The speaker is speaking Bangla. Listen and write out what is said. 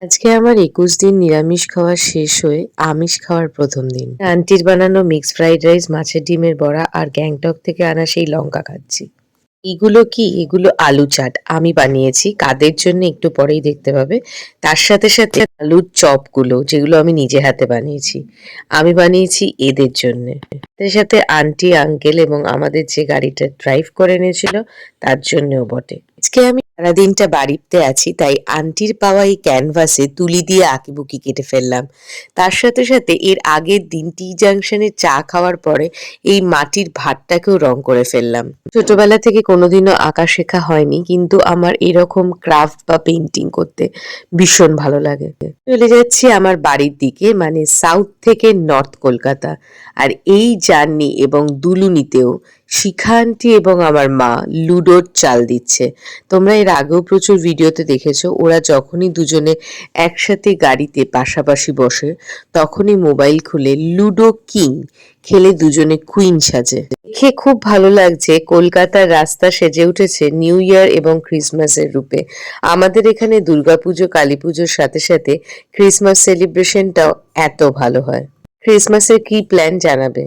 আজকে আমার ২১ দিন নিরামিষ খাওয়া শেষ হয়ে আমিষ খাওয়ার প্রথম দিন। আন্টির বানানো মিক্সড ফ্রাইড রাইস, মাছের ডিমের বড়া আর গ্যাংটক থেকে আনা সেই লঙ্কা খাচ্ছি। এগুলো কি? এগুলো আলু চাট। আমি বানিয়েছি। কাদের জন্য একটু পরেই দেখতে পাবে। তার সাথে সাথে আলুর চপগুলো যেগুলো আমি নিজে হাতে বানিয়েছি। আমি বানিয়েছি এদের জন্যে। এর সাথে আন্টি, আঙ্কেল এবং আমাদের যে গাড়িটা ড্রাইভ করে এনেছিল তার জন্যও বটে। আজকে আমি সারাদিনটা বাড়িতে আছি, তাই আন্টির পাওয়া এই ক্যানভাসে তুলি দিয়ে আঁকিবুকি কেটে ফেললাম। তার সাথে সাথে এর আগের দিন টি জাংশনে চা খাওয়ার পরে এই মাটির ভাতটাকেও রং করে ফেললাম। ছোটবেলা থেকে কোনোদিনও আঁকা শেখা হয়নি, কিন্তু আমার এরকম ক্রাফট বা পেইন্টিং করতে ভীষণ ভালো লাগে। চলে যাচ্ছি আমার বাড়ির দিকে, মানে সাউথ থেকে নর্থ কলকাতা। আর এই জার্নি এবং দুলুনিতেও শিখা আন্টি এবং আমার মা লুডোর চাল দিচ্ছে। তোমরা এর আগেও প্রচুর ভিডিওতে দেখেছো, ওরা যখনই দুজনে একসাথে গাড়িতে পাশাপাশি বসে তখনই মোবাইল খুলে লুডো কিং খেলে দুজনে কুইন সাজে। দেখে খুব ভালো লাগছে। কলকাতার রাস্তা সেজে উঠেছে নিউ ইয়ার এবং ক্রিসমাসের রূপে। আমাদের এখানে দুর্গাপুজো, কালীপুজোর সাথে সাথে ক্রিসমাস সেলিব্রেশনটাও এত ভালো হয়। ক্রিসমাসের কি প্ল্যান জানাবে?